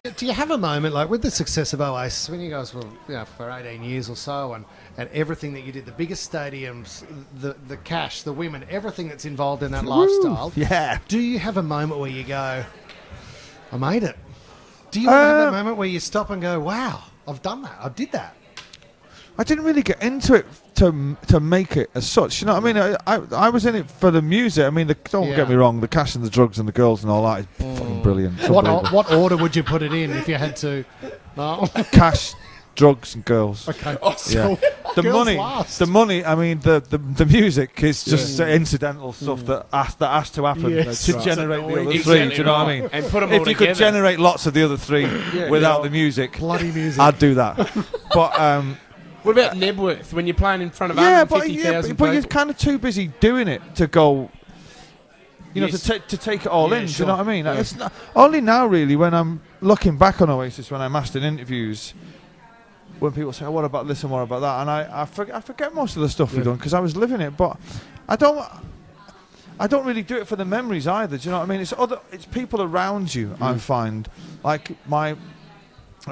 Do you have a moment, like with the success of Oasis, when you guys were, for 18 years or so, and everything that you did, the biggest stadiums, the cash, the women, everything that's involved in that lifestyle? Yeah. Do you have a moment where you go, I made it? Do you have a moment where you stop and go, wow, I've done that, I did that? I didn't really get into it to make it as such. You know what I mean? I was in it for the music. I mean, don't get me wrong, the cash and the drugs and the girls and all that is fucking brilliant. What order would you put it in if you had to? No? Cash, drugs and girls. Okay. Yeah. The money. I mean, the music is just incidental stuff that has to happen to generate the other three. Do you know what I mean? And put them all if you could generate lots of the other three without the music, bloody music, I'd do that. But what about Nebworth when you're playing in front of 150,000 people? But you're kind of too busy doing it to go. To take it all in. Sure. Do you know what I mean? It's not, only now, really, when I'm looking back on Oasis, when I'm asked in interviews, when people say, "What about this and what about that?" and I forget most of the stuff we've done because I was living it. But I don't really do it for the memories either. Do you know what I mean? It's people around you. I find like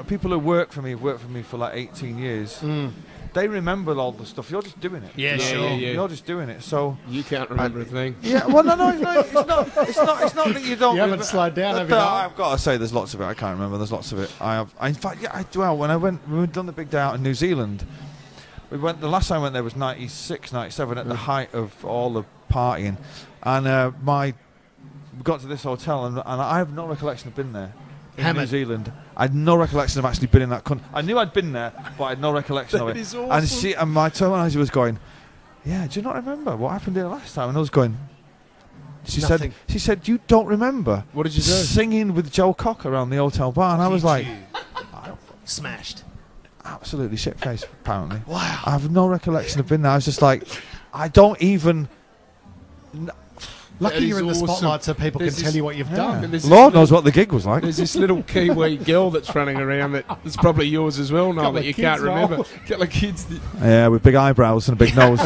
people who work for me for like 18 years. They remember all the stuff. You're just doing it. Yeah, sure. You're just doing it. So you can't remember a thing. Yeah. Well, no. It's not that you don't. You haven't slowed down, have you? I've got to say, there's lots of it. I can't remember. There's lots of it. In fact, I do. When we done the big day out in New Zealand, the last time I went there was 96, 97 at the height of all the partying, and we got to this hotel, and I have no recollection of being there. In New Zealand, I had no recollection of actually being in that country. I knew I'd been there, but I had no recollection of it. Is awesome. And my terminology was going, "Yeah, do you not remember what happened here last time?" And I was going, She said, "You don't remember?" What did you do? Singing with Joe Cocker around the hotel bar, and I was like, smashed, absolutely shit faced. Apparently, wow. I have no recollection of being there. I was just like, I don't even. Lucky you're in the spotlight so people can tell you what you've done. Lord knows what the gig was like. There's this little Kiwi girl that's running around that's probably yours as well, Noel, that you can't remember. Couple of kids. Yeah, with big eyebrows and a big nose.